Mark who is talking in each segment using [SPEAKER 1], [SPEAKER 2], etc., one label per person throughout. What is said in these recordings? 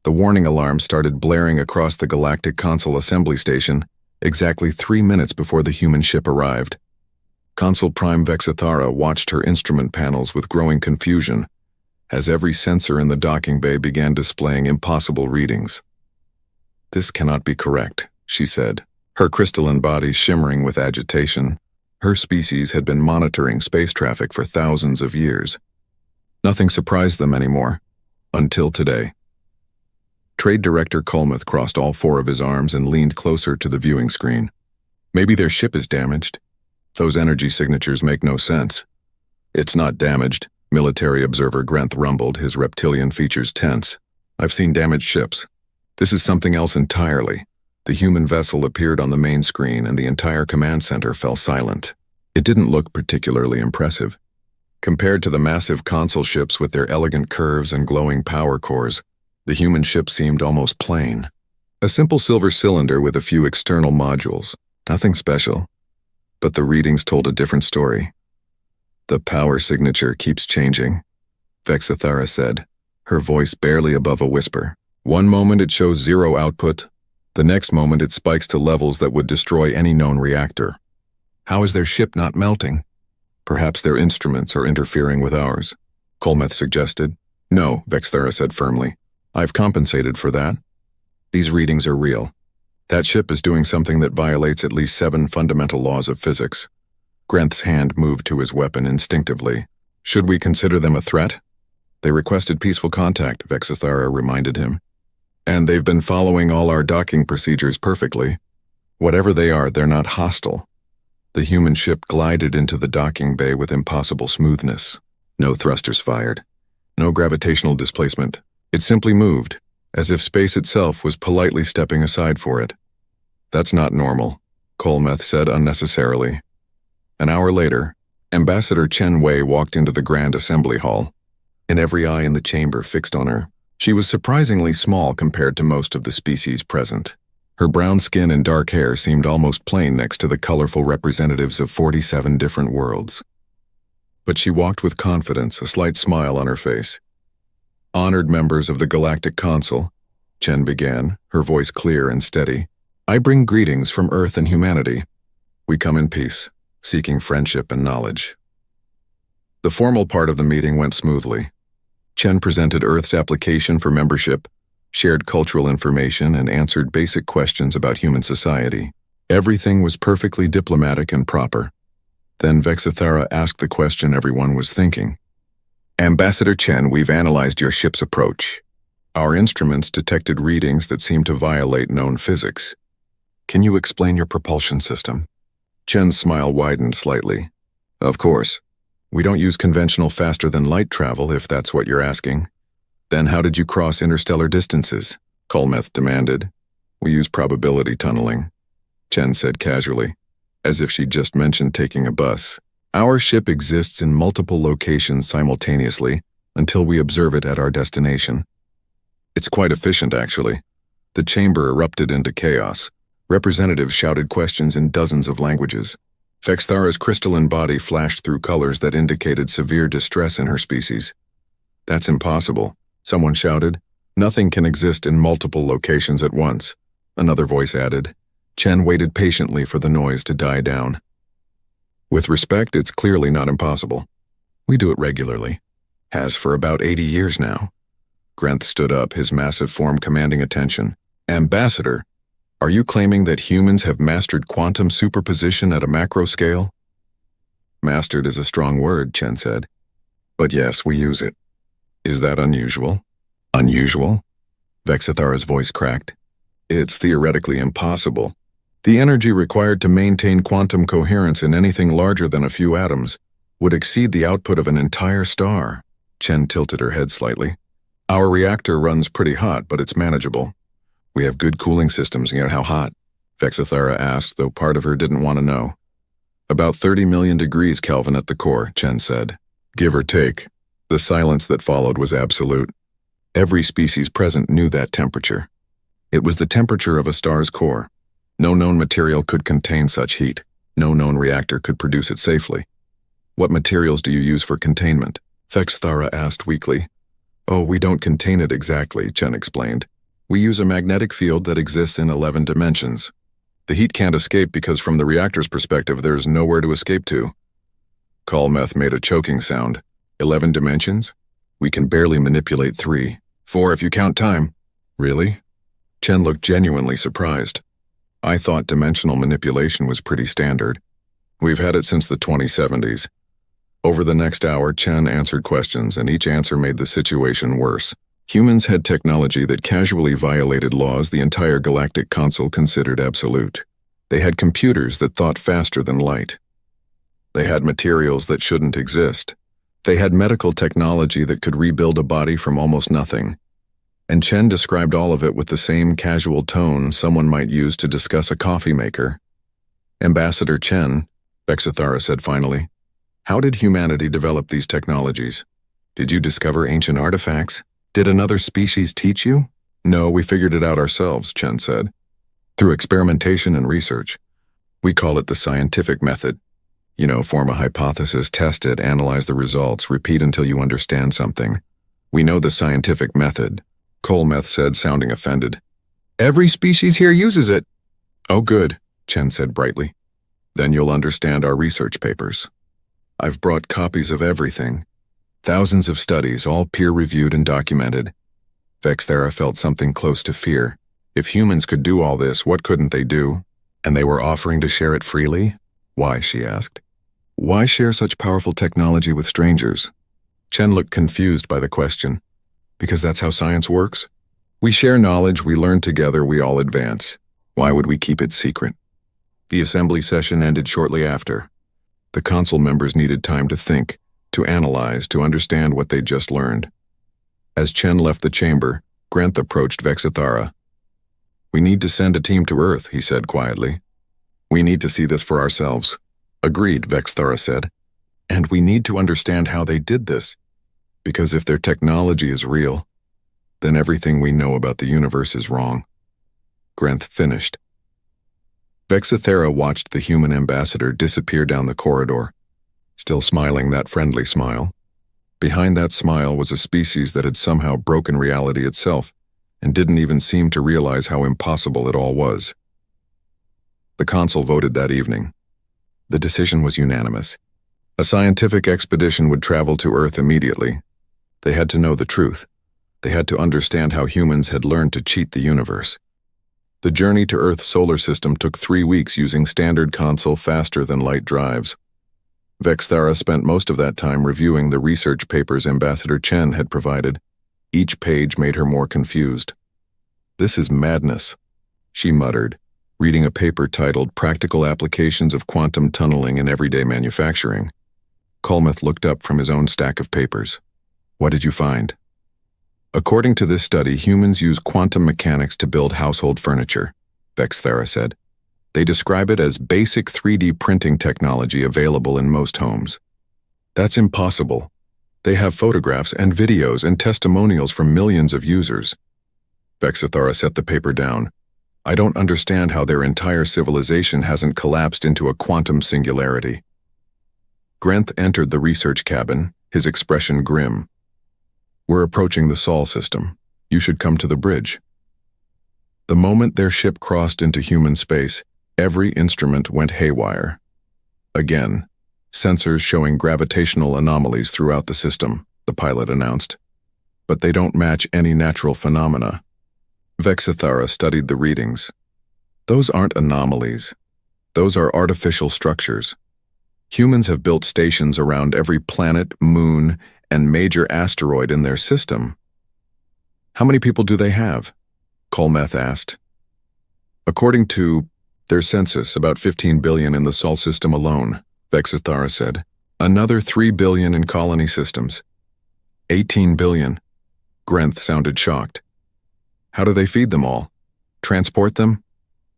[SPEAKER 1] The warning alarm started blaring across the Galactic Console assembly station exactly 3 minutes before the human ship arrived. Consul Prime Vexithara watched her instrument panels with growing confusion as every sensor in the docking bay began displaying impossible readings. "This cannot be correct," she said, her crystalline body shimmering with agitation. Her species had been monitoring space traffic for thousands of years. Nothing surprised them anymore, until today. Trade Director Colmuth crossed all 4 of his arms and leaned closer to the viewing screen. "Maybe their ship is damaged. Those energy signatures make no sense." "It's not damaged," military observer Grenth rumbled, his reptilian features tense. "I've seen damaged ships. This is something else entirely." The human vessel appeared on the main screen and the entire command center fell silent. It didn't look particularly impressive. Compared to the massive console ships with their elegant curves and glowing power cores, the human ship seemed almost plain. A simple silver cylinder with a few external modules. Nothing special. But the readings told a different story. "The power signature keeps changing," Vexithara said, her voice barely above a whisper. "One moment it shows 0 output. The next moment it spikes to levels that would destroy any known reactor. How is their ship not melting?" "Perhaps their instruments are interfering with ours," Colmuth suggested. "No," Vexithara said firmly. "I've compensated for that. These readings are real. That ship is doing something that violates at least 7 fundamental laws of physics." Grenth's hand moved to his weapon instinctively. "Should we consider them a threat?" "They requested peaceful contact," Vexithara reminded him. "And they've been following all our docking procedures perfectly. Whatever they are, they're not hostile." The human ship glided into the docking bay with impossible smoothness. No thrusters fired. No gravitational displacement. It simply moved, as if space itself was politely stepping aside for it. "That's not normal," Colmuth said unnecessarily. An hour later, Ambassador Chen Wei walked into the Grand Assembly Hall, and every eye in the chamber fixed on her. She was surprisingly small compared to most of the species present. Her brown skin and dark hair seemed almost plain next to the colorful representatives of 47 different worlds. But she walked with confidence, a slight smile on her face. "Honored members of the Galactic Council," Chen began, her voice clear and steady, "I bring greetings from Earth and humanity. We come in peace, seeking friendship and knowledge." The formal part of the meeting went smoothly. Chen presented Earth's application for membership, shared cultural information, and answered basic questions about human society. Everything was perfectly diplomatic and proper. Then Vexithara asked the question everyone was thinking. "Ambassador Chen, we've analyzed your ship's approach. Our instruments detected readings that seem to violate known physics. Can you explain your propulsion system?" Chen's smile widened slightly. "Of course. We don't use conventional faster-than-light travel, if that's what you're asking." "Then how did you cross interstellar distances?" Colmuth demanded. "We use probability tunneling," Chen said casually, as if she'd just mentioned taking a bus. "Our ship exists in multiple locations simultaneously until we observe it at our destination. It's quite efficient, actually." The chamber erupted into chaos. Representatives shouted questions in dozens of languages. Vexithara's crystalline body flashed through colors that indicated severe distress in her species. "That's impossible," someone shouted. "Nothing can exist in multiple locations at once," another voice added. Chen waited patiently for the noise to die down. "With respect, it's clearly not impossible. We do it regularly. Has for about 80 years now." Grenth stood up, his massive form commanding attention. "Ambassador, are you claiming that humans have mastered quantum superposition at a macro scale?" "Mastered is a strong word," Chen said. "But yes, we use it." "Is that unusual?" "Unusual?" Vexithara's voice cracked. "It's theoretically impossible. The energy required to maintain quantum coherence in anything larger than a few atoms would exceed the output of an entire star." Chen tilted her head slightly. "Our reactor runs pretty hot, but it's manageable. We have good cooling systems. You know how hot?" Vexithara asked, though part of her didn't want to know. "About 30 million degrees Kelvin at the core," Chen said. "Give or take." The silence that followed was absolute. Every species present knew that temperature. It was the temperature of a star's core. No known material could contain such heat. No known reactor could produce it safely. "What materials do you use for containment?" Vexithara asked weakly. "Oh, we don't contain it exactly," Chen explained. We use a magnetic field that exists in 11 dimensions. The heat can't escape because from the reactor's perspective, there's nowhere to escape to. Kalmeth made a choking sound. 11 dimensions? We can barely manipulate 3. 4 if you count time. Really? Chen looked genuinely surprised. I thought dimensional manipulation was pretty standard. We've had it since the 2070s. Over the next hour, Chen answered questions, and each answer made the situation worse. Humans had technology that casually violated laws the entire galactic council considered absolute. They had computers that thought faster than light. They had materials that shouldn't exist. They had medical technology that could rebuild a body from almost nothing. And Chen described all of it with the same casual tone someone might use to discuss a coffee maker. Ambassador Chen, Vexithara said finally, how did humanity develop these technologies? Did you discover ancient artifacts? Did another species teach you? No, we figured it out ourselves, Chen said. Through experimentation and research. We call it the scientific method. Form a hypothesis, test it, analyze the results, repeat until you understand something. We know the scientific method, Kalmeth said, sounding offended. Every species here uses it. Oh, good, Chen said brightly. Then you'll understand our research papers. I've brought copies of everything. Thousands of studies, all peer-reviewed and documented. Vexithara felt something close to fear. If humans could do all this, what couldn't they do? And they were offering to share it freely? Why, she asked. Why share such powerful technology with strangers? Chen looked confused by the question. Because that's how science works? We share knowledge, we learn together, we all advance. Why would we keep it secret? The assembly session ended shortly after. The council members needed time to think, to analyze, to understand what they'd just learned. As Chen left the chamber, Granth approached Vexithara. We need to send a team to Earth, he said quietly. We need to see this for ourselves. Agreed, Vexithara said. And we need to understand how they did this. Because if their technology is real, then everything we know about the universe is wrong. Granth finished. Vexithara watched the human ambassador disappear down the corridor, still smiling that friendly smile. Behind that smile was a species that had somehow broken reality itself and didn't even seem to realize how impossible it all was. The council voted that evening. The decision was unanimous. A scientific expedition would travel to Earth immediately. They had to know the truth. They had to understand how humans had learned to cheat the universe. The journey to Earth's solar system took 3 weeks using standard console faster-than-light drives. Vexithara spent most of that time reviewing the research papers Ambassador Chen had provided. Each page made her more confused. This is madness, she muttered, reading a paper titled Practical Applications of Quantum Tunneling in Everyday Manufacturing. Kalmeth looked up from his own stack of papers. What did you find? According to this study, humans use quantum mechanics to build household furniture, Vexithara said. They describe it as basic 3D printing technology available in most homes. That's impossible. They have photographs and videos and testimonials from millions of users. Vexithara set the paper down. I don't understand how their entire civilization hasn't collapsed into a quantum singularity. Granth entered the research cabin, his expression grim. We're approaching the Sol system. You should come to the bridge. The moment their ship crossed into human space, every instrument went haywire. Again, sensors showing gravitational anomalies throughout the system, the pilot announced. But they don't match any natural phenomena. Vexithara studied the readings. Those aren't anomalies. Those are artificial structures. Humans have built stations around every planet, moon, and major asteroid in their system. How many people do they have? Kalmeth asked. According to their census, about 15 billion in the Sol system alone, Vexithara said. Another 3 billion in colony systems. 18 billion. Granth sounded shocked. How do they feed them all? Transport them?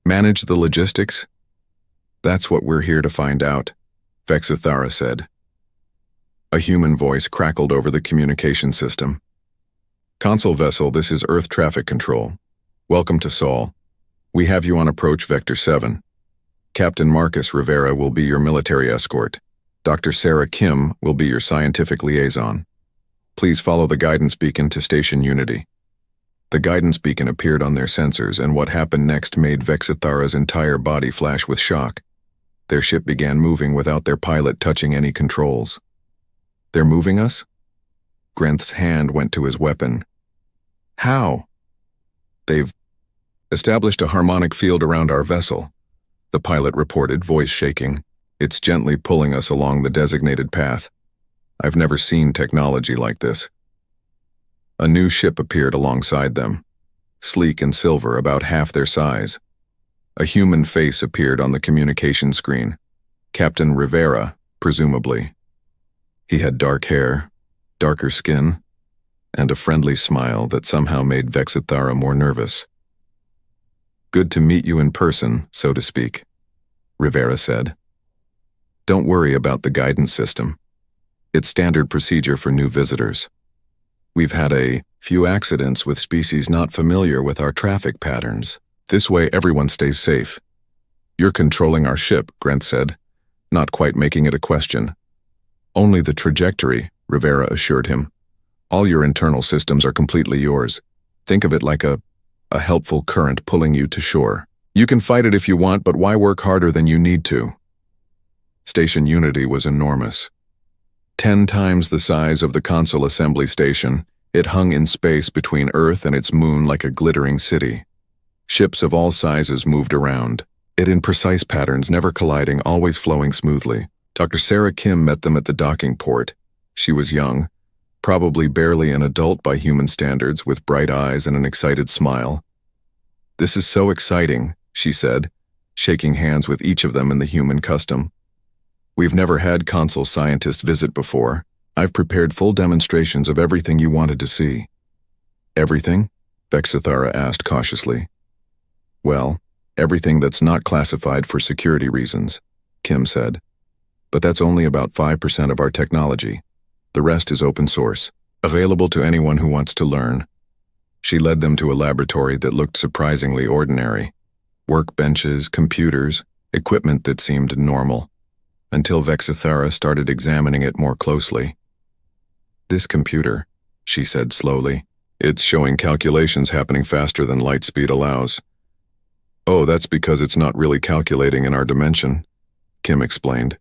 [SPEAKER 1] Manage the logistics? That's what we're here to find out, Vexithara said. A human voice crackled over the communication system. Console vessel, this is Earth Traffic Control. Welcome to Sol. We have you on approach Vector 7. Captain Marcus Rivera will be your military escort. Dr. Sarah Kim will be your scientific liaison. Please follow the guidance beacon to Station Unity. The guidance beacon appeared on their sensors, and what happened next made Vexithara's entire body flash with shock. Their ship began moving without their pilot touching any controls. "They're moving us?" Grenth's hand went to his weapon. "How?" "They've established a harmonic field around our vessel," the pilot reported, voice shaking. "It's gently pulling us along the designated path. I've never seen technology like this." A new ship appeared alongside them, sleek and silver, about half their size. A human face appeared on the communication screen. Captain Rivera, presumably. He had dark hair, darker skin, and a friendly smile that somehow made Vexithara more nervous. "Good to meet you in person, so to speak," Rivera said. "Don't worry about the guidance system. It's standard procedure for new visitors. We've had a few accidents with species not familiar with our traffic patterns. This way everyone stays safe." "You're controlling our ship," Grenth said, not quite making it a question. "Only the trajectory," Rivera assured him. "All your internal systems are completely yours. Think of it like a helpful current pulling you to shore. You can fight it if you want, but why work harder than you need to?" Station Unity was enormous. 10 times the size of the console assembly station, it hung in space between Earth and its moon like a glittering city. Ships of all sizes moved around, it in precise patterns, never colliding, always flowing smoothly. Dr. Sarah Kim met them at the docking port. She was young, probably barely an adult by human standards, with bright eyes and an excited smile. "This is so exciting," she said, shaking hands with each of them in the human custom. "We've never had console scientists visit before. I've prepared full demonstrations of everything you wanted to see." "Everything?" Vexithara asked cautiously. "Well, everything that's not classified for security reasons," Kim said. "But that's only about 5% of our technology. The rest is open source, available to anyone who wants to learn." She led them to a laboratory that looked surprisingly ordinary. Workbenches, computers, equipment that seemed normal, until Vexithara started examining it more closely. "This computer," she said slowly, "it's showing calculations happening faster than light speed allows." "Oh, that's because it's not really calculating in our dimension," Kim explained.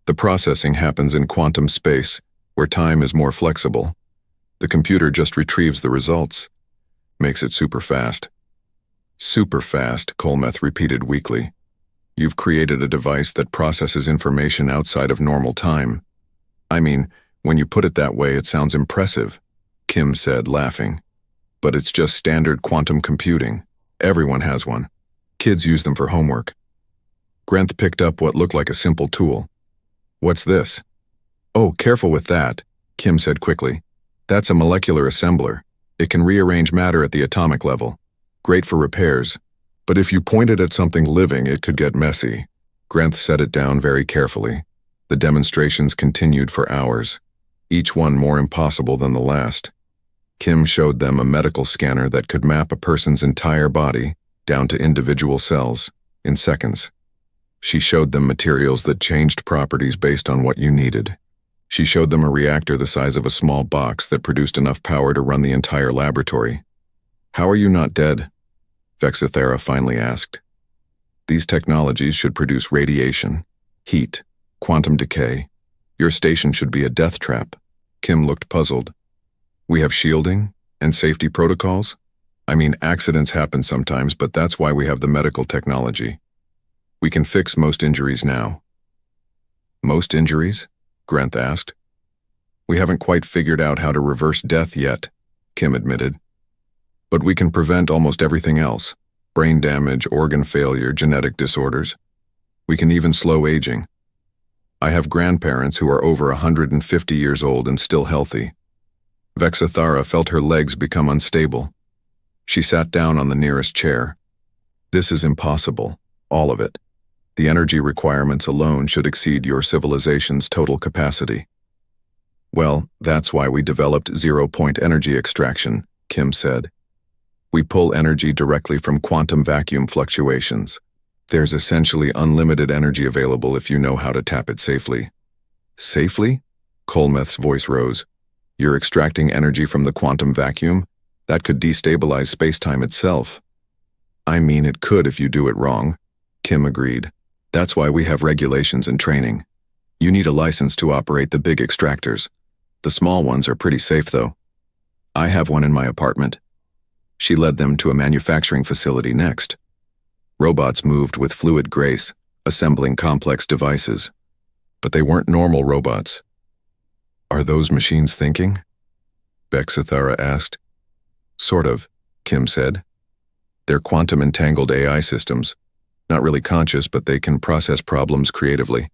[SPEAKER 1] "The processing happens in quantum space, where time is more flexible. The computer just retrieves the results. Makes it super fast." "Super fast," Colmeth repeated weakly. "You've created a device that processes information outside of normal time." "I mean, when you put it that way, it sounds impressive," Kim said, laughing. "But it's just standard quantum computing. Everyone has one. Kids use them for homework." Grenth picked up what looked like a simple tool. "What's this?" "Oh, careful with that," Kim said quickly. "That's a molecular assembler. It can rearrange matter at the atomic level. Great for repairs. But if you point it at something living, it could get messy." Grenth set it down very carefully. The demonstrations continued for hours, each one more impossible than the last. Kim showed them a medical scanner that could map a person's entire body, down to individual cells, in seconds. She showed them materials that changed properties based on what you needed. She showed them a reactor the size of a small box that produced enough power to run the entire laboratory. "How are you not dead?" Vexithara finally asked. "These technologies should produce radiation, heat, quantum decay. Your station should be a death trap." Kim looked puzzled. "We have shielding and safety protocols? I mean, accidents happen sometimes, but that's why we have the medical technology. We can fix most injuries now." "Most injuries?" Grenth asked. "We haven't quite figured out how to reverse death yet," Kim admitted. "But we can prevent almost everything else: brain damage, organ failure, genetic disorders. We can even slow aging. I have grandparents who are over 150 years old and still healthy." Vexithara felt her legs become unstable. She sat down on the nearest chair. "This is impossible, all of it. The energy requirements alone should exceed your civilization's total capacity." "Well, that's why we developed zero-point energy extraction," Kim said. "We pull energy directly from quantum vacuum fluctuations. There's essentially unlimited energy available if you know how to tap it safely." "Safely?" Colmeth's voice rose. "You're extracting energy from the quantum vacuum? That could destabilize space-time itself. I mean, it could if you do it wrong, Kim agreed. That's why we have regulations and training. You need a license to operate the big extractors. The small ones are pretty safe, though. I have one in my apartment. She led them to a manufacturing facility next. Robots moved with fluid grace, assembling complex devices. But they weren't normal robots. Are those machines thinking? Vexithara asked. Sort of, Kim said. They're quantum-entangled AI systems. Not really conscious, but they can process problems creatively.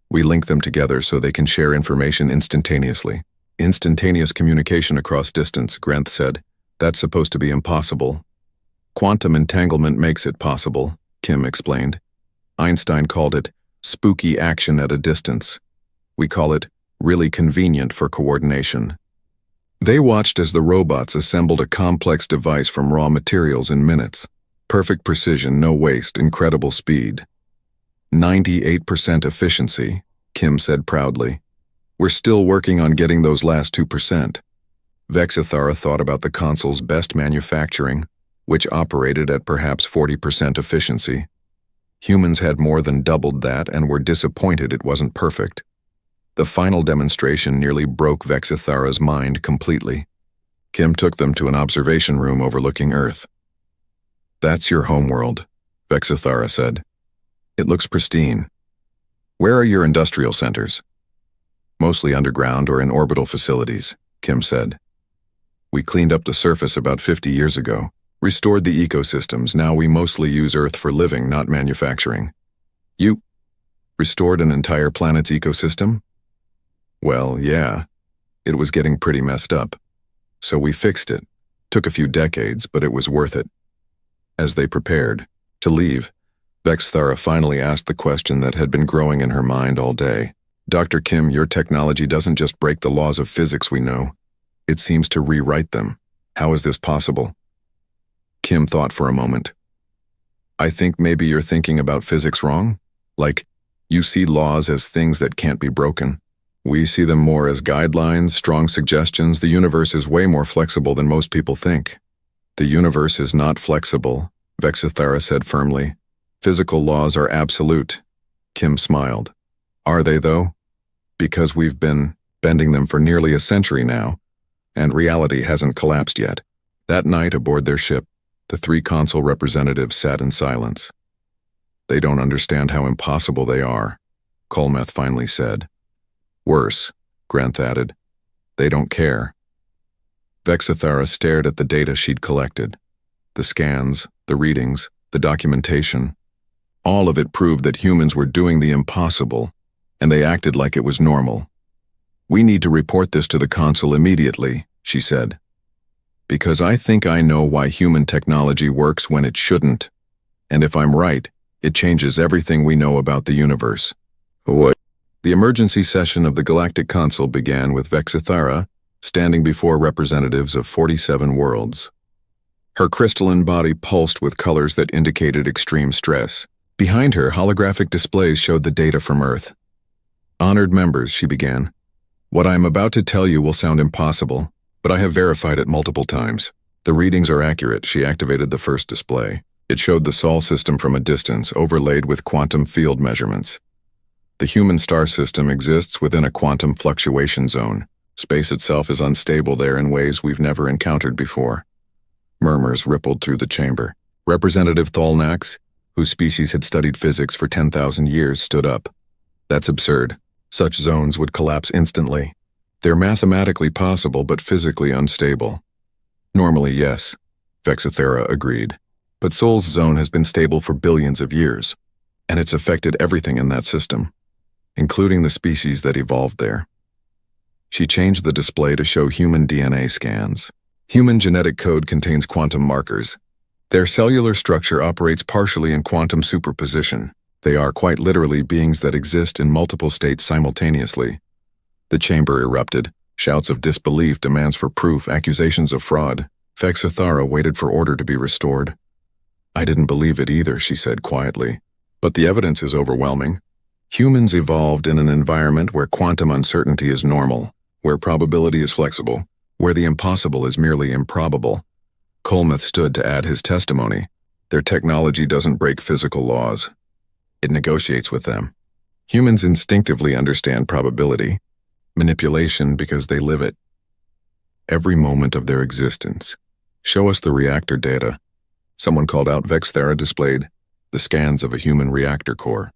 [SPEAKER 1] We link them together so they can share information instantaneously. Instantaneous communication across distance, Granth said. That's supposed to be impossible. Quantum entanglement makes it possible, Kim explained. Einstein called it spooky action at a distance. We call it really convenient for coordination. They watched as the robots assembled a complex device from raw materials in minutes. Perfect precision, no waste, incredible speed. 98% efficiency, Kim said proudly. We're still working on getting those last 2%. Vexithara thought about the console's best manufacturing, which operated at perhaps 40% efficiency. Humans had more than doubled that and were disappointed it wasn't perfect. The final demonstration nearly broke Vexithara's mind completely. Kim took them to an observation room overlooking Earth. That's your homeworld, Vexithara said. It looks pristine. Where are your industrial centers? Mostly underground or in orbital facilities, Kim said. We cleaned up the surface about 50 years ago, restored the ecosystems. Now we mostly use Earth for living, not manufacturing. You restored an entire planet's ecosystem? Well, yeah. It was getting pretty messed up. So we fixed it. Took a few decades, but it was worth it. As they prepared to leave, Vexithara finally asked the question that had been growing in her mind all day. Dr. Kim, your technology doesn't just break the laws of physics we know. It seems to rewrite them. How is this possible? Kim thought for a moment. I think maybe you're thinking about physics wrong. Like, you see laws as things that can't be broken. We see them more as guidelines, strong suggestions. The universe is way more flexible than most people think. The universe is not flexible, Vexithara said firmly. Physical laws are absolute. Kim smiled. Are they, though? Because we've been bending them for nearly a century now, and reality hasn't collapsed yet. That night aboard their ship, the 3 consul representatives sat in silence. They don't understand how impossible they are, Kolmeth finally said. Worse, Granth added. They don't care. Vexithara stared at the data she'd collected. The scans, the readings, the documentation. All of it proved that humans were doing the impossible, and they acted like it was normal. We need to report this to the consul immediately, she said. Because I think I know why human technology works when it shouldn't. And if I'm right, it changes everything we know about the universe. What? The emergency session of the Galactic Council began with Vexithara standing before representatives of 47 worlds. Her crystalline body pulsed with colors that indicated extreme stress. Behind her, holographic displays showed the data from Earth. Honored members, she began. What I am about to tell you will sound impossible, but I have verified it multiple times. The readings are accurate. She activated the first display. It showed the Sol system from a distance, overlaid with quantum field measurements. The human star system exists within a quantum fluctuation zone. Space itself is unstable there in ways we've never encountered before. Murmurs rippled through the chamber. Representative Tholnax, whose species had studied physics for 10,000 years, stood up. That's absurd. Such zones would collapse instantly. They're mathematically possible, but physically unstable. Normally, yes, Vexithara agreed. But Sol's zone has been stable for billions of years, and it's affected everything in that system, including the species that evolved there. She changed the display to show human DNA scans. Human genetic code contains quantum markers. Their cellular structure operates partially in quantum superposition. They are quite literally beings that exist in multiple states simultaneously. The chamber erupted. Shouts of disbelief, demands for proof, accusations of fraud. Vexithara waited for order to be restored. I didn't believe it either, she said quietly. But the evidence is overwhelming. Humans evolved in an environment where quantum uncertainty is normal, where probability is flexible, where the impossible is merely improbable. Kolmuth stood to add his testimony. Their technology doesn't break physical laws. It negotiates with them. Humans instinctively understand probability, manipulation because they live it. Every moment of their existence. Show us the reactor data. Someone called out. Vexthera displayed the scans of a human reactor core.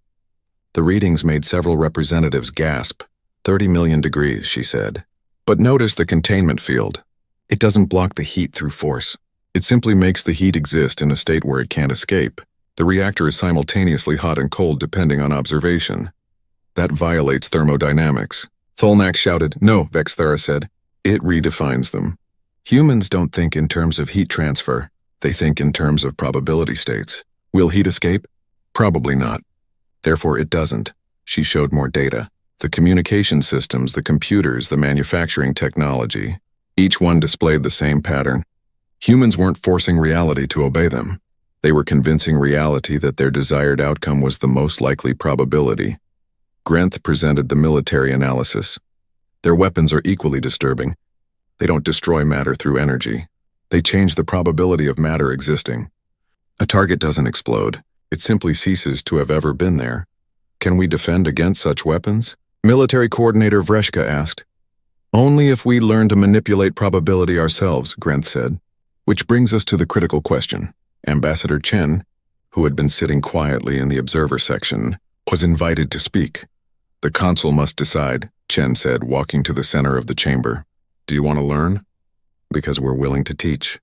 [SPEAKER 1] The readings made several representatives gasp. 30 million degrees, she said. But notice the containment field. It doesn't block the heat through force. It simply makes the heat exist in a state where it can't escape. The reactor is simultaneously hot and cold depending on observation. That violates thermodynamics. Tholnak shouted. No, Vexthera said. It redefines them. Humans don't think in terms of heat transfer. They think in terms of probability states. Will heat escape? Probably not. Therefore, it doesn't. She showed more data. The communication systems, the computers, the manufacturing technology. Each one displayed the same pattern. Humans weren't forcing reality to obey them. They were convincing reality that their desired outcome was the most likely probability. Grenth presented the military analysis. Their weapons are equally disturbing. They don't destroy matter through energy. They change the probability of matter existing. A target doesn't explode. It simply ceases to have ever been there. Can we defend against such weapons? Military Coordinator Vreshka asked. Only if we learn to manipulate probability ourselves, Grenth said. Which brings us to the critical question. Ambassador Chen, who had been sitting quietly in the observer section, was invited to speak. The consul must decide, Chen said, walking to the center of the chamber. Do you want to learn? Because we're willing to teach.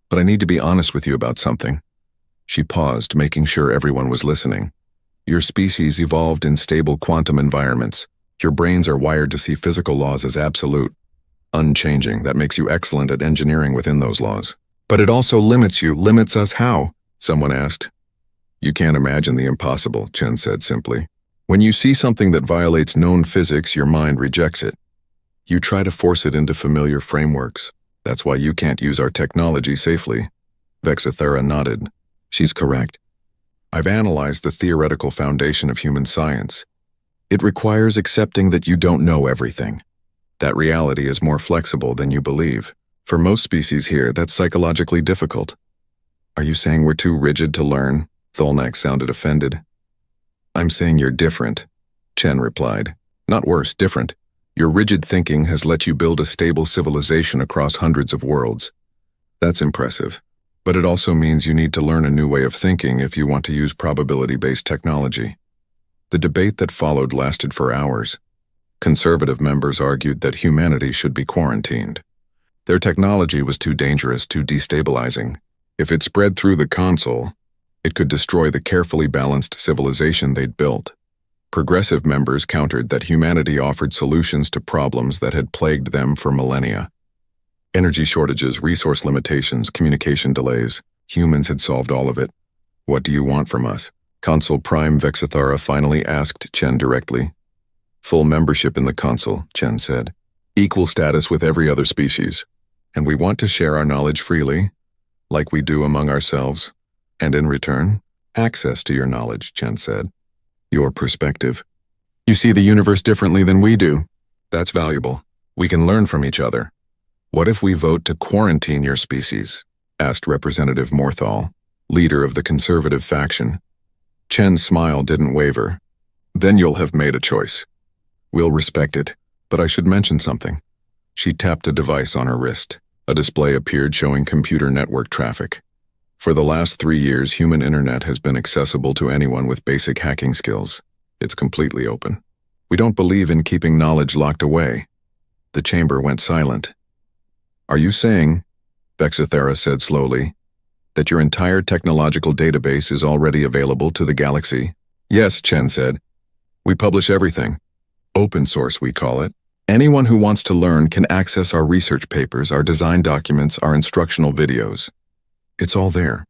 [SPEAKER 1] But I need to be honest with you about something. She paused, making sure everyone was listening. Your species evolved in stable quantum environments. Your brains are wired to see physical laws as absolute, unchanging. That makes you excellent at engineering within those laws. But it also limits you. Limits us how? Someone asked. You can't imagine the impossible, Chen said simply. When you see something that violates known physics, your mind rejects it. You try to force it into familiar frameworks. That's why you can't use our technology safely. Vexthera nodded. She's correct. I've analyzed the theoretical foundation of human science. It requires accepting that you don't know everything. That reality is more flexible than you believe. For most species here, that's psychologically difficult. Are you saying we're too rigid to learn? Tholnak sounded offended. I'm saying you're different, Chen replied. Not worse, different. Your rigid thinking has let you build a stable civilization across hundreds of worlds. That's impressive. But it also means you need to learn a new way of thinking if you want to use probability-based technology. The debate that followed lasted for hours. Conservative members argued that humanity should be quarantined. Their technology was too dangerous, too destabilizing. If it spread through the console, it could destroy the carefully balanced civilization they'd built. Progressive members countered that humanity offered solutions to problems that had plagued them for millennia. Energy shortages, resource limitations, communication delays. Humans had solved all of it. What do you want from us? Consul Prime Vexthera finally asked Chen directly. Full membership in the Council, Chen said. Equal status with every other species. And we want to share our knowledge freely, like we do among ourselves. And in return, access to your knowledge, Chen said. Your perspective. You see the universe differently than we do. That's valuable. We can learn from each other. What if we vote to quarantine your species? Asked Representative Morthal, leader of the conservative faction. Chen's smile didn't waver. Then you'll have made a choice. We'll respect it, but I should mention something. She tapped a device on her wrist. A display appeared showing computer network traffic. For the last 3 years, human internet has been accessible to anyone with basic hacking skills. It's completely open. We don't believe in keeping knowledge locked away. The chamber went silent. Are you saying, Vexthera said slowly, that your entire technological database is already available to the galaxy? Yes, Chen said. We publish everything. Open source, we call it. Anyone who wants to learn can access our research papers, our design documents, our instructional videos. It's all there.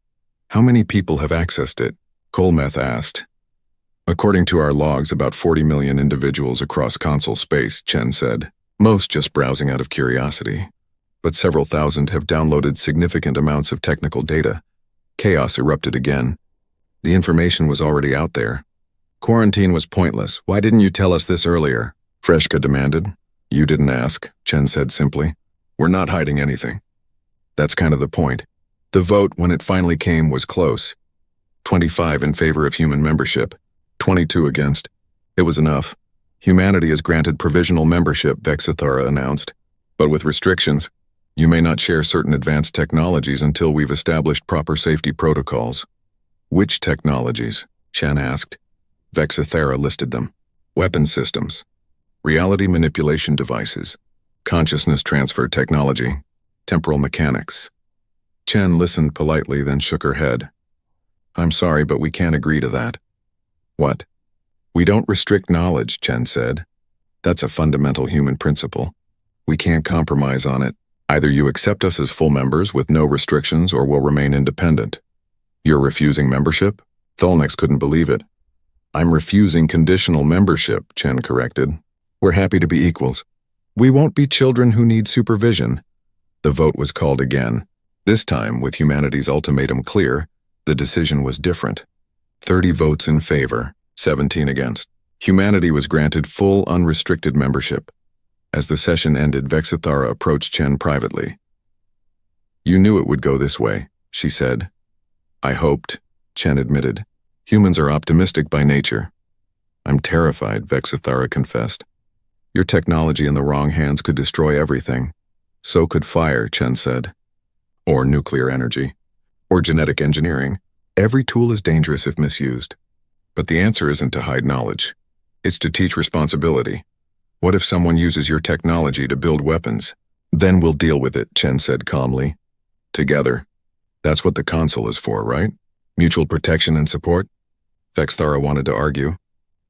[SPEAKER 1] How many people have accessed it? Kolmuth asked. According to our logs, about 40 million individuals across console space, Chen said. Most just browsing out of curiosity. But several thousand have downloaded significant amounts of technical data. Chaos erupted again. The information was already out there. Quarantine was pointless. Why didn't you tell us this earlier? Vreshka demanded. You didn't ask, Chen said simply. We're not hiding anything. That's kind of the point. The vote, when it finally came, was close. 25 in favor of human membership, 22 against. It was enough. Humanity is granted provisional membership, Vexithara announced, but with restrictions. You may not share certain advanced technologies until we've established proper safety protocols. Which technologies? Chen asked. Vexithara listed them. Weapon systems, reality manipulation devices, consciousness transfer technology, temporal mechanics. Chen listened politely, then shook her head. I'm sorry, but we can't agree to that. What? We don't restrict knowledge, Chen said. That's a fundamental human principle. We can't compromise on it. Either you accept us as full members with no restrictions or we'll remain independent. You're refusing membership? Tholnax couldn't believe it. I'm refusing conditional membership, Chen corrected. We're happy to be equals. We won't be children who need supervision. The vote was called again. This time, with humanity's ultimatum clear, the decision was different. 30 votes in favor, 17 against. Humanity was granted full, unrestricted membership. As the session ended, Vexithara approached Chen privately. You knew it would go this way, she said. I hoped, Chen admitted. Humans are optimistic by nature. I'm terrified, Vexithara confessed. Your technology in the wrong hands could destroy everything. So could fire, Chen said. Or nuclear energy. Or genetic engineering. Every tool is dangerous if misused. But the answer isn't to hide knowledge. It's to teach responsibility. What if someone uses your technology to build weapons? Then we'll deal with it, Chen said calmly. Together. That's what the Council is for, right? Mutual protection and support? Vexithara wanted to argue,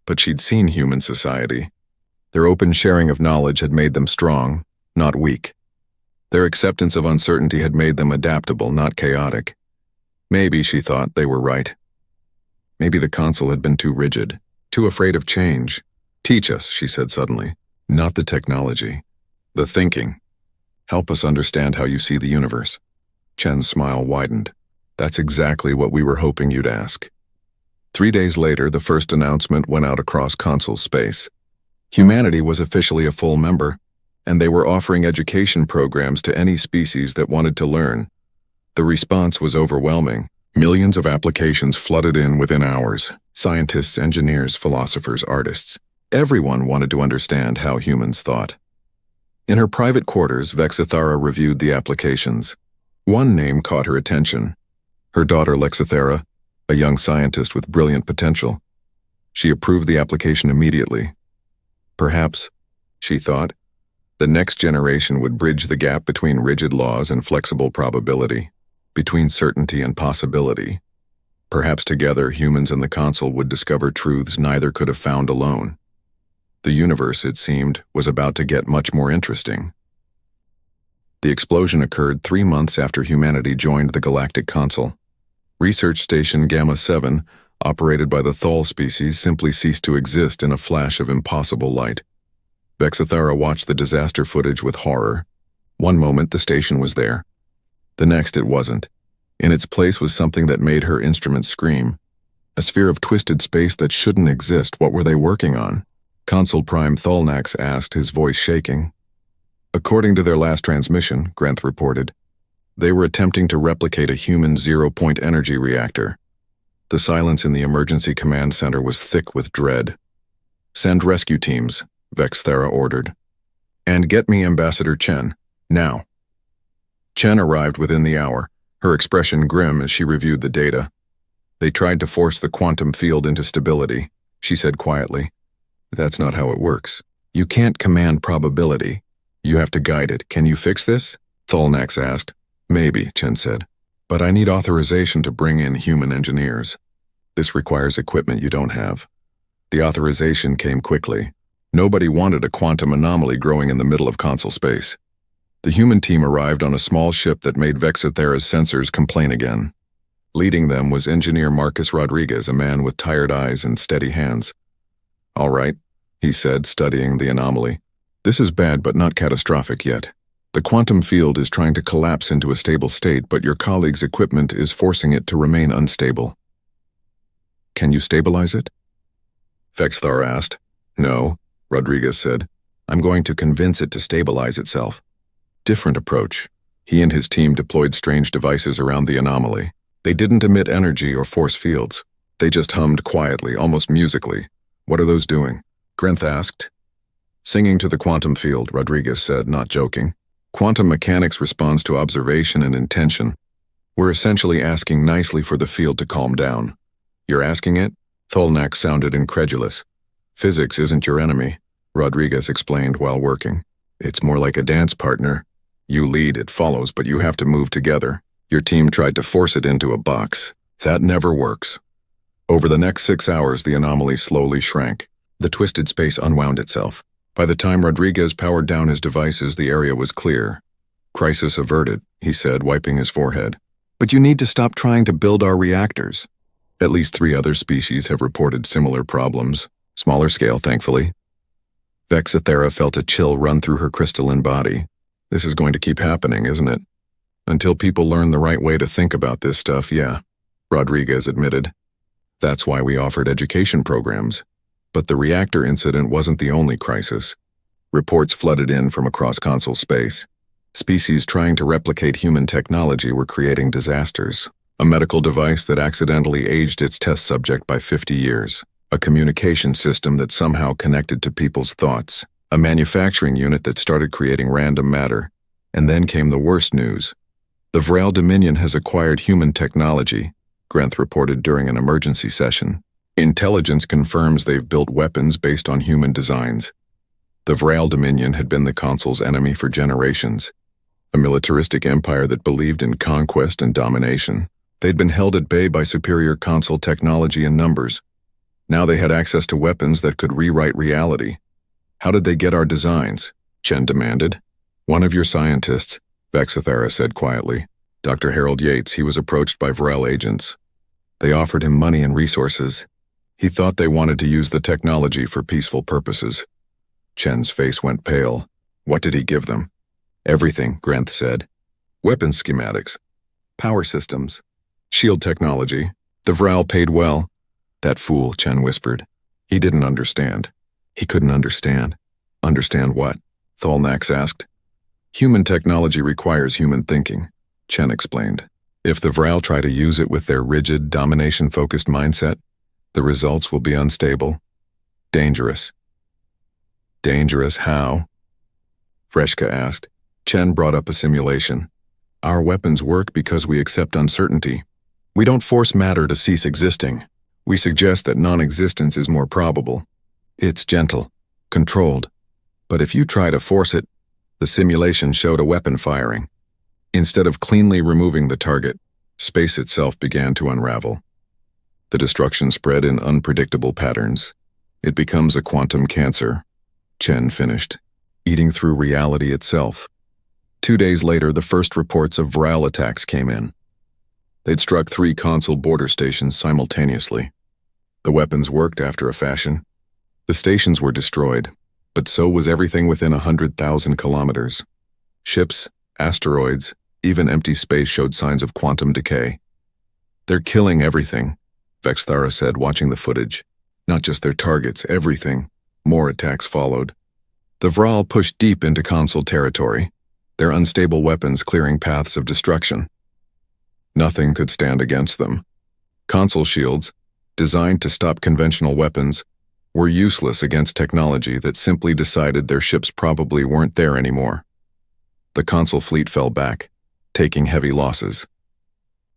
[SPEAKER 1] but she'd seen human society. Their open sharing of knowledge had made them strong, not weak. Their acceptance of uncertainty had made them adaptable, not chaotic. Maybe, she thought, they were right. Maybe the Council had been too rigid, too afraid of change. Teach us, she said suddenly. Not the technology. The thinking. Help us understand how you see the universe. Chen's smile widened. That's exactly what we were hoping you'd ask. 3 days later, the first announcement went out across Council space. Humanity was officially a full member, and they were offering education programs to any species that wanted to learn. The response was overwhelming. Millions of applications flooded in within hours. Scientists, engineers, philosophers, artists. Everyone wanted to understand how humans thought. In her private quarters, Vexithara reviewed the applications. One name caught her attention. Her daughter Lexithera, a young scientist with brilliant potential. She approved the application immediately. Perhaps, she thought, the next generation would bridge the gap between rigid laws and flexible probability, between certainty and possibility. Perhaps together humans and the Council would discover truths neither could have found alone. The universe, it seemed, was about to get much more interesting. The explosion occurred 3 months after humanity joined the Galactic Council. Research Station Gamma-7, operated by the Thol species, simply ceased to exist in a flash of impossible light. Vexithara watched the disaster footage with horror. One moment the station was there. The next it wasn't. In its place was something that made her instruments scream. A sphere of twisted space that shouldn't exist. What were they working on? Consul Prime Tholnax asked, his voice shaking. According to their last transmission, Grenth reported, they were attempting to replicate a human zero-point energy reactor. The silence in the emergency command center was thick with dread. Send rescue teams, Vexithara ordered. And get me Ambassador Chen, now. Chen arrived within the hour, her expression grim as she reviewed the data. They tried to force the quantum field into stability, she said quietly. That's not how it works. You can't command probability. You have to guide it. Can you fix this? Tholnax asked. Maybe, Chen said. But I need authorization to bring in human engineers. This requires equipment you don't have. The authorization came quickly. Nobody wanted a quantum anomaly growing in the middle of Council space. The human team arrived on a small ship that made Vexithara's sensors complain again. Leading them was engineer Marcus Rodriguez, a man with tired eyes and steady hands. All right, he said, studying the anomaly. This is bad but not catastrophic yet. The quantum field is trying to collapse into a stable state, but your colleague's equipment is forcing it to remain unstable. Can you stabilize it? Vexithara asked. No, Rodriguez said. I'm going to convince it to stabilize itself. Different approach. He and his team deployed strange devices around the anomaly. They didn't emit energy or force fields. They just hummed quietly, almost musically. What are those doing? Grenth asked. Singing to the quantum field, Rodriguez said, not joking. Quantum mechanics responds to observation and intention. We're essentially asking nicely for the field to calm down. You're asking it? Tholnak sounded incredulous. Physics isn't your enemy, Rodriguez explained while working. It's more like a dance partner. You lead, it follows, but you have to move together. Your team tried to force it into a box. That never works. Over the next 6 hours, the anomaly slowly shrank. The twisted space unwound itself. By the time Rodriguez powered down his devices, the area was clear. Crisis averted, he said, wiping his forehead. But you need to stop trying to build our reactors. At least 3 other species have reported similar problems. Smaller scale, thankfully. Vexathera felt a chill run through her crystalline body. This is going to keep happening, isn't it? Until people learn the right way to think about this stuff, yeah, Rodriguez admitted. That's why we offered education programs. But the reactor incident wasn't the only crisis. Reports flooded in from across console space. Species trying to replicate human technology were creating disasters. A medical device that accidentally aged its test subject by 50 years. A communication system that somehow connected to people's thoughts. A manufacturing unit that started creating random matter. And then came the worst news. The Vrel Dominion has acquired human technology, Grenth reported during an emergency session. Intelligence confirms they've built weapons based on human designs. The Vrel Dominion had been the console's enemy for generations. A militaristic empire that believed in conquest and domination. They'd been held at bay by superior console technology and numbers. Now they had access to weapons that could rewrite reality. How did they get our designs? Chen demanded. One of your scientists, Vexathera said quietly. Dr. Harold Yates, he was approached by Vrel agents. They offered him money and resources. He thought they wanted to use the technology for peaceful purposes. Chen's face went pale. What did he give them? Everything, Grenth said. Weapons schematics. Power systems. Shield technology. The Vrel paid well. That fool, Chen whispered. He didn't understand. He couldn't understand. Understand what? Tholnax asked. Human technology requires human thinking, Chen explained. If the Vrel try to use it with their rigid, domination-focused mindset, the results will be unstable. Dangerous. Dangerous how? Vreshka asked. Chen brought up a simulation. Our weapons work because we accept uncertainty. We don't force matter to cease existing. We suggest that non-existence is more probable. It's gentle, controlled. But if you try to force it, the simulation showed a weapon firing. Instead of cleanly removing the target, space itself began to unravel. The destruction spread in unpredictable patterns. It becomes a quantum cancer. Chen finished, eating through reality itself. 2 days later, the first reports of Vrel attacks came in. They'd struck 3 console border stations simultaneously. The weapons worked after a fashion. The stations were destroyed, but so was everything within 100,000 kilometers. Ships, asteroids, even empty space showed signs of quantum decay. They're killing everything, Vexathera said, watching the footage. Not just their targets, everything. More attacks followed. The Vrel pushed deep into console territory, their unstable weapons clearing paths of destruction. Nothing could stand against them. Console shields, designed to stop conventional weapons, were useless against technology that simply decided their ships probably weren't there anymore. The console fleet fell back, taking heavy losses.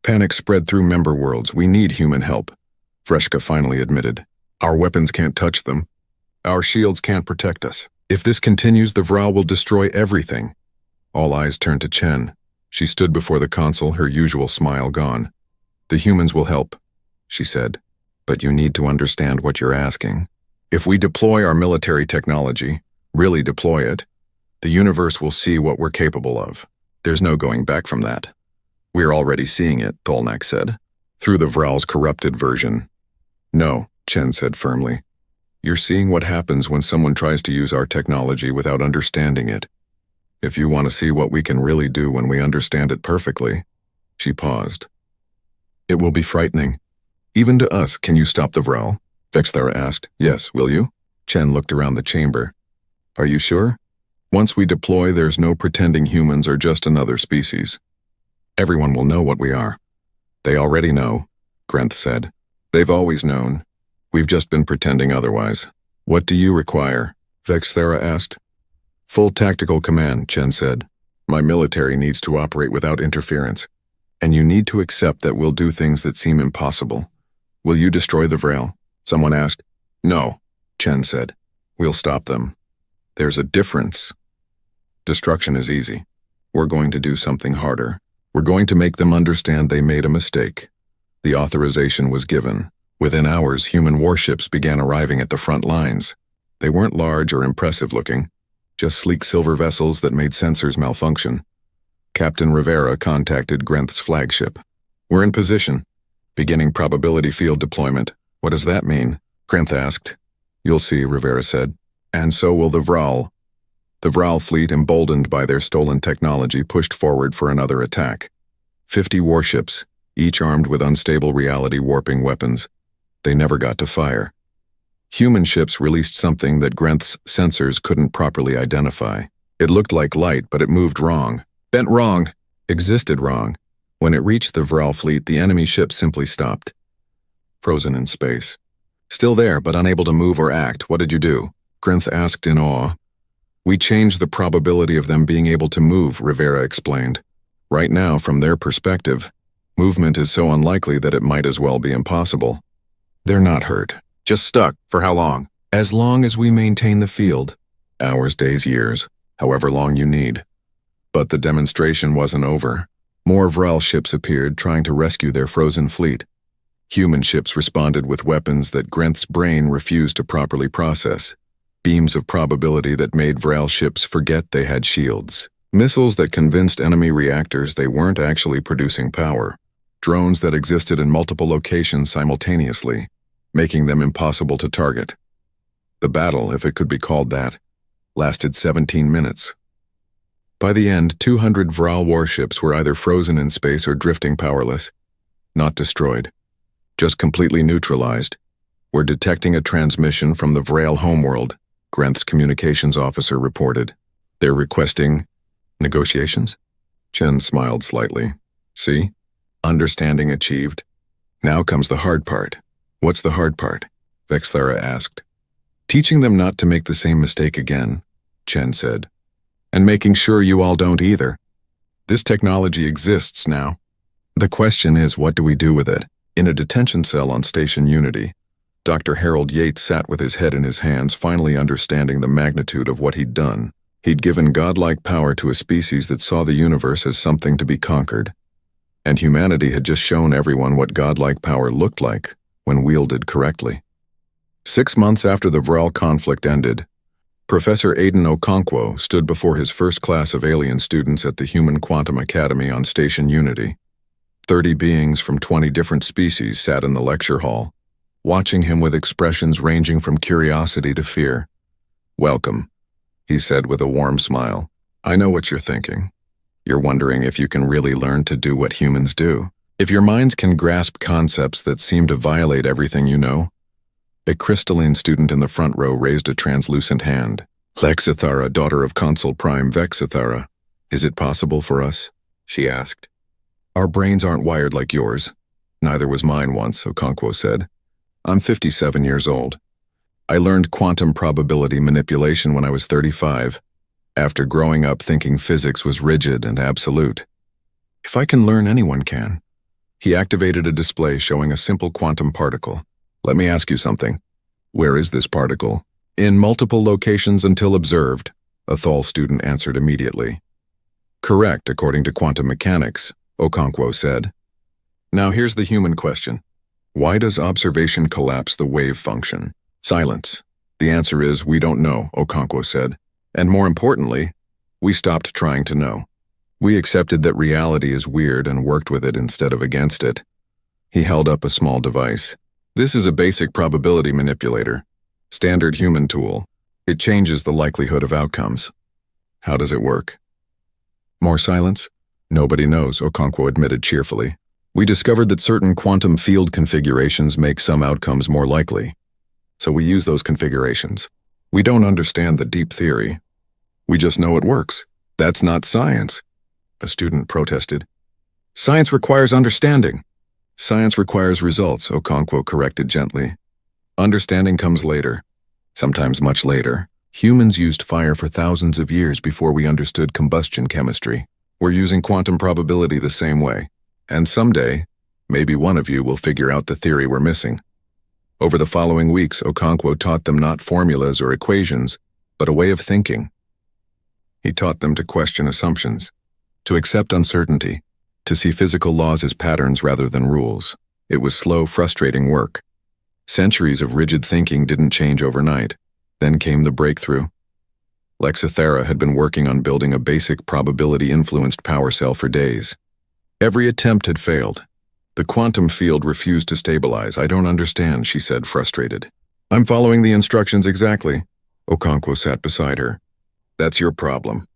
[SPEAKER 1] Panic spread through member worlds. We need human help, Vreshka finally admitted. Our weapons can't touch them. Our shields can't protect us. If this continues, the Vrel will destroy everything. All eyes turned to Chen. She stood before the console, her usual smile gone. The humans will help, she said. But you need to understand what you're asking. If we deploy our military technology, really deploy it, the universe will see what we're capable of. There's no going back from that. We're already seeing it, Tholnak said, through the Vrel's corrupted version. No, Chen said firmly. You're seeing what happens when someone tries to use our technology without understanding it. If you want to see what we can really do when we understand it perfectly, she paused. It will be frightening. Even to us, can you stop the Vrel? Vexathera asked. Yes, will you? Chen looked around the chamber. Are you sure? Once we deploy, there's no pretending humans are just another species. Everyone will know what we are. They already know, Grenth said. They've always known. We've just been pretending otherwise. What do you require? Vexthera asked. Full tactical command, Chen said. My military needs to operate without interference. And you need to accept that we'll do things that seem impossible. Will you destroy the Vrail? Someone asked. No, Chen said. We'll stop them. There's a difference. Destruction is easy. We're going to do something harder. We're going to make them understand they made a mistake. The authorization was given. Within hours, human warships began arriving at the front lines. They weren't large or impressive looking, just sleek silver vessels that made sensors malfunction. Captain Rivera contacted Grenth's flagship. We're in position. Beginning probability field deployment. What does that mean? Grenth asked. You'll see, Rivera said. And so will the Vraal. The Vraal fleet, emboldened by their stolen technology, pushed forward for another attack. 50 warships, each armed with unstable reality warping weapons. They never got to fire. Human ships released something that Grenth's sensors couldn't properly identify. It looked like light, but it moved wrong. Bent wrong. Existed wrong. When it reached the Vraal fleet, the enemy ship simply stopped. Frozen in space. Still there, but unable to move or act. What did you do? Grenth asked in awe. We changed the probability of them being able to move, Rivera explained. Right now, from their perspective, movement is so unlikely that it might as well be impossible. They're not hurt. Just stuck. For how long? As long as we maintain the field. Hours, days, years. However long you need. But the demonstration wasn't over. More Vraal ships appeared, trying to rescue their frozen fleet. Human ships responded with weapons that Grenth's brain refused to properly process. Beams of probability that made Vraal ships forget they had shields. Missiles that convinced enemy reactors they weren't actually producing power. Drones that existed in multiple locations simultaneously, making them impossible to target. The battle, if it could be called that, lasted 17 minutes. By the end, 200 Vraal warships were either frozen in space or drifting powerless. Not destroyed. Just completely neutralized. We're detecting a transmission from the Vrail homeworld, Grenth's communications officer reported. They're requesting negotiations? Chen smiled slightly. See? Understanding achieved. Now comes the hard part. What's the hard part? Vexthera asked. Teaching them not to make the same mistake again, Chen said. And making sure you all don't either. This technology exists now. The question is, what do we do with it? In a detention cell on Station Unity, Dr. Harold Yates sat with his head in his hands, finally understanding the magnitude of what he'd done. He'd given godlike power to a species that saw the universe as something to be conquered. And humanity had just shown everyone what godlike power looked like when wielded correctly. 6 months after the Vraal conflict ended, Professor Aidan Okonkwo stood before his first class of alien students at the Human Quantum Academy on Station Unity. 30 beings from 20 different species sat in the lecture hall, watching him with expressions ranging from curiosity to fear. Welcome, he said with a warm smile. I know what you're thinking. You're wondering if you can really learn to do what humans do. If your minds can grasp concepts that seem to violate everything you know. A crystalline student in the front row raised a translucent hand. Lexithara, daughter of Consul Prime Vexithara. Is it possible for us? She asked. Our brains aren't wired like yours. Neither was mine once, Okonkwo said. I'm 57 years old. I learned quantum probability manipulation when I was 35, after growing up thinking physics was rigid and absolute. If I can learn, anyone can. He activated a display showing a simple quantum particle. Let me ask you something. Where is this particle? In multiple locations until observed, a Thal student answered immediately. Correct, according to quantum mechanics, Okonkwo said. Now here's the human question. Why does observation collapse the wave function? Silence. The answer is we don't know, Okonkwo said. And more importantly, we stopped trying to know. We accepted that reality is weird and worked with it instead of against it. He held up a small device. This is a basic probability manipulator. Standard human tool. It changes the likelihood of outcomes. How does it work? More silence? Nobody knows, Okonkwo admitted cheerfully. We discovered that certain quantum field configurations make some outcomes more likely. So we use those configurations. We don't understand the deep theory. We just know it works. That's not science, a student protested. Science requires understanding. Science requires results, Okonkwo corrected gently. Understanding comes later, sometimes much later. Humans used fire for thousands of years before we understood combustion chemistry. We're using quantum probability the same way. And someday, maybe one of you will figure out the theory we're missing. Over the following weeks, Okonkwo taught them not formulas or equations, but a way of thinking. He taught them to question assumptions, to accept uncertainty, to see physical laws as patterns rather than rules. It was slow, frustrating work. Centuries of rigid thinking didn't change overnight. Then came the breakthrough. Lexithera had been working on building a basic probability-influenced power cell for days. Every attempt had failed. The quantum field refused to stabilize. I don't understand, she said, frustrated. I'm following the instructions exactly. Okonkwo sat beside her. That's your problem.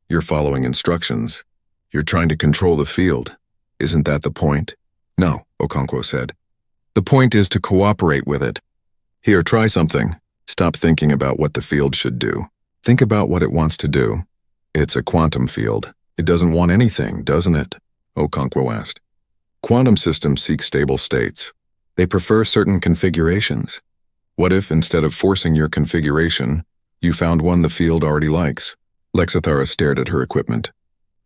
[SPEAKER 1] You're following instructions. You're trying to control the field. Isn't that the point? No, Okonkwo said. The point is to cooperate with it. Here, try something. Stop thinking about what the field should do. Think about what it wants to do. It's a quantum field. It doesn't want anything, doesn't it? Okonkwo asked. Quantum systems seek stable states. They prefer certain configurations. What if, instead of forcing your configuration, you found one the field already likes? Lexithera stared at her equipment.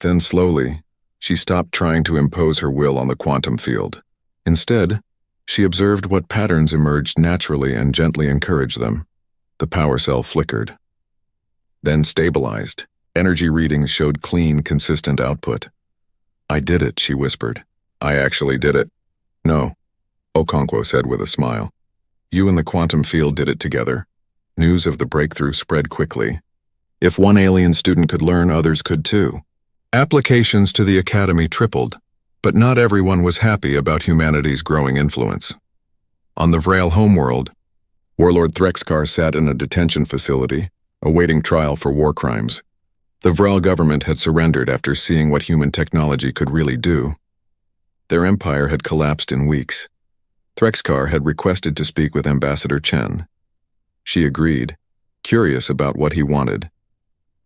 [SPEAKER 1] Then slowly, she stopped trying to impose her will on the quantum field. Instead, she observed what patterns emerged naturally and gently encouraged them. The power cell flickered. Then stabilized. Energy readings showed clean, consistent output. I did it, she whispered. I actually did it. No, Okonkwo said with a smile. You and the quantum field did it together. News of the breakthrough spread quickly. If one alien student could learn, others could too. Applications to the academy tripled, but not everyone was happy about humanity's growing influence. On the Vrail homeworld, Warlord Threxkar sat in a detention facility, awaiting trial for war crimes. The Vrail government had surrendered after seeing what human technology could really do. Their empire had collapsed in weeks. Threxkar had requested to speak with Ambassador Chen. She agreed, curious about what he wanted.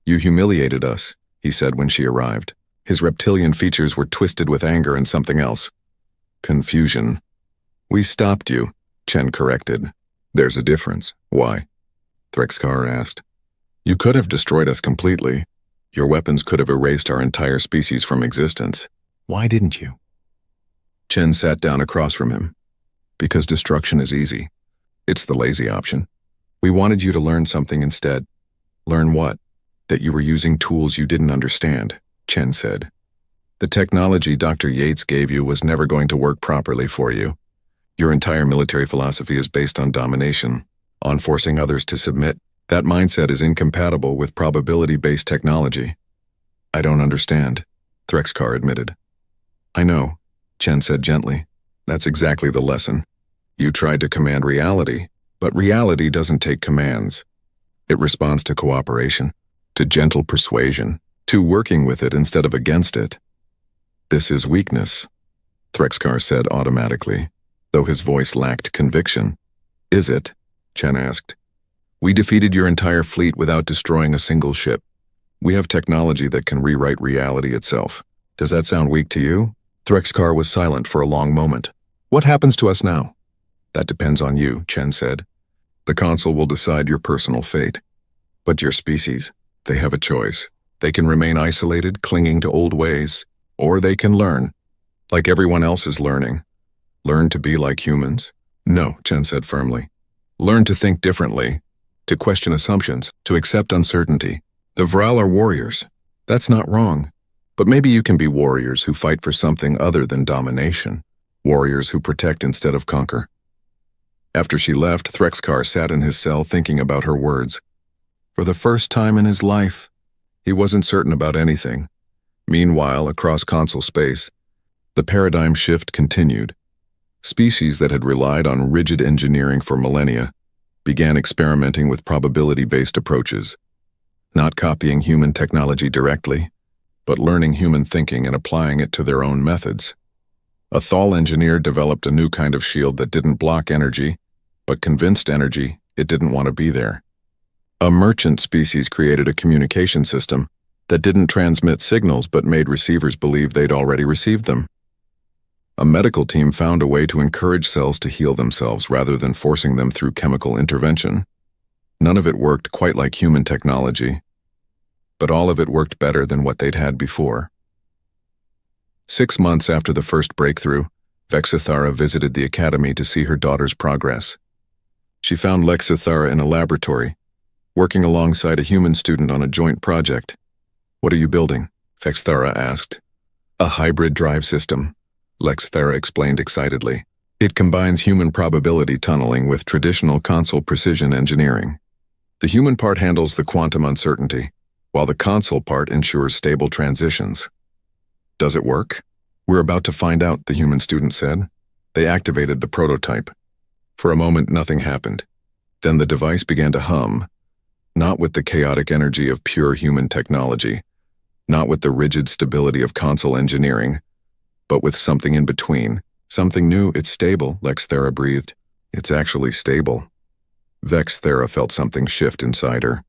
[SPEAKER 1] You humiliated us, he said when she arrived. His reptilian features were twisted with anger and something else. Confusion. We stopped you, Chen corrected. There's a difference. Why? Threxkar asked. You could have destroyed us completely. Your weapons could have erased our entire species from existence. Why didn't you? Chen sat down across from him. Because destruction is easy. It's the lazy option. We wanted you to learn something instead. Learn what? That you were using tools you didn't understand, Chen said. The technology Dr. Yates gave you was never going to work properly for you. Your entire military philosophy is based on domination, on forcing others to submit. That mindset is incompatible with probability-based technology. I don't understand, Threxkar admitted. I know, Chen said gently. That's exactly the lesson. You tried to command reality, but reality doesn't take commands. It responds to cooperation, to gentle persuasion, to working with it instead of against it. This is weakness, Threxkar said automatically, though his voice lacked conviction. Is it? Chen asked. We defeated your entire fleet without destroying a single ship. We have technology that can rewrite reality itself. Does that sound weak to you? Threxkar was silent for a long moment. What happens to us now? That depends on you, Chen said. The Council will decide your personal fate. But your species, they have a choice. They can remain isolated, clinging to old ways, or they can learn, like everyone else is learning. Learn to be like humans? No, Chen said firmly. Learn to think differently, to question assumptions, to accept uncertainty. The Vrail are warriors. That's not wrong. But maybe you can be warriors who fight for something other than domination. Warriors who protect instead of conquer. After she left, Threxkar sat in his cell thinking about her words. For the first time in his life, he wasn't certain about anything. Meanwhile, across console space, the paradigm shift continued. Species that had relied on rigid engineering for millennia began experimenting with probability-based approaches, not copying human technology directly, but learning human thinking and applying it to their own methods. A Thal engineer developed a new kind of shield that didn't block energy, but convinced energy it didn't want to be there. A merchant species created a communication system that didn't transmit signals but made receivers believe they'd already received them. A medical team found a way to encourage cells to heal themselves rather than forcing them through chemical intervention. None of it worked quite like human technology, but all of it worked better than what they'd had before. 6 months after the first breakthrough, Vexithara visited the academy to see her daughter's progress. She found Lexithara in a laboratory, working alongside a human student on a joint project. "What are you building?" Vexithara asked. "A hybrid drive system," Lexithara explained excitedly. "It combines human probability tunneling with traditional console precision engineering. The human part handles the quantum uncertainty, while the console part ensures stable transitions." "Does it work?" "We're about to find out," the human student said. They activated the prototype. For a moment, nothing happened. Then the device began to hum, not with the chaotic energy of pure human technology, not with the rigid stability of console engineering, but with something in between. "Something new. It's stable," Lexithara breathed. "It's actually stable." Vexithara felt something shift inside her.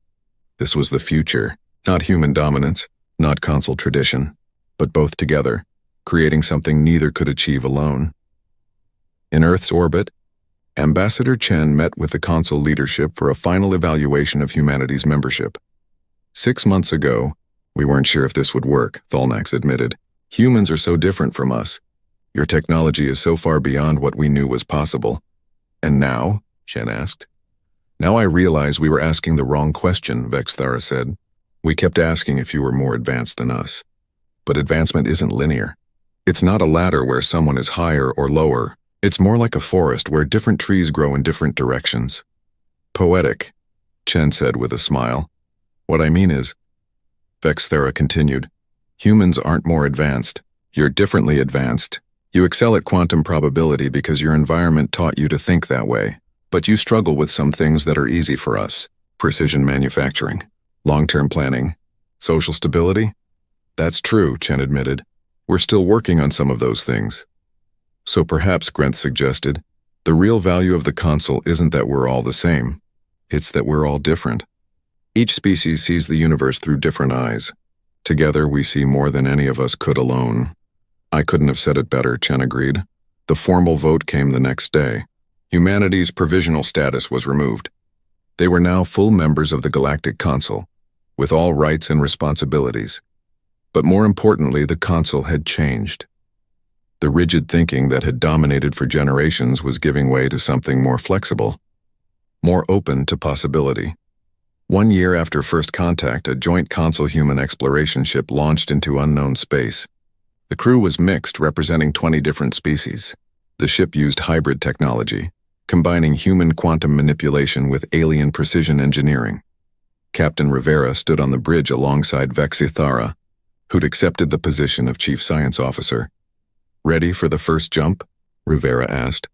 [SPEAKER 1] This was the future. Not human dominance, not console tradition, but both together, creating something neither could achieve alone. In Earth's orbit, Ambassador Chen met with the console leadership for a final evaluation of humanity's membership. 6 months ago, we weren't sure if this would work, Tholnax admitted. "Humans are so different from us. Your technology is so far beyond what we knew was possible." "And now?" Chen asked. "Now I realize we were asking the wrong question," Vexithara said. "We kept asking if you were more advanced than us. But advancement isn't linear. It's not a ladder where someone is higher or lower. It's more like a forest where different trees grow in different directions." "Poetic," Chen said with a smile. "What I mean is," Vexithara continued, "humans aren't more advanced. You're differently advanced. You excel at quantum probability because your environment taught you to think that way. But you struggle with some things that are easy for us. Precision manufacturing, long-term planning, social stability." "That's true," Chen admitted. "We're still working on some of those things." "So perhaps," Grenth suggested, "the real value of the console isn't that we're all the same. It's that we're all different. Each species sees the universe through different eyes. Together we see more than any of us could alone." "I couldn't have said it better," Chen agreed. The formal vote came the next day. Humanity's provisional status was removed. They were now full members of the Galactic Council, with all rights and responsibilities. But more importantly, the Council had changed. The rigid thinking that had dominated for generations was giving way to something more flexible, more open to possibility. 1 year after first contact, a joint Council-human exploration ship launched into unknown space. The crew was mixed, representing 20 different species. The ship used hybrid technology, combining human quantum manipulation with alien precision engineering. Captain Rivera stood on the bridge alongside Vexithara, who'd accepted the position of Chief Science Officer. "Ready for the first jump?" Rivera asked.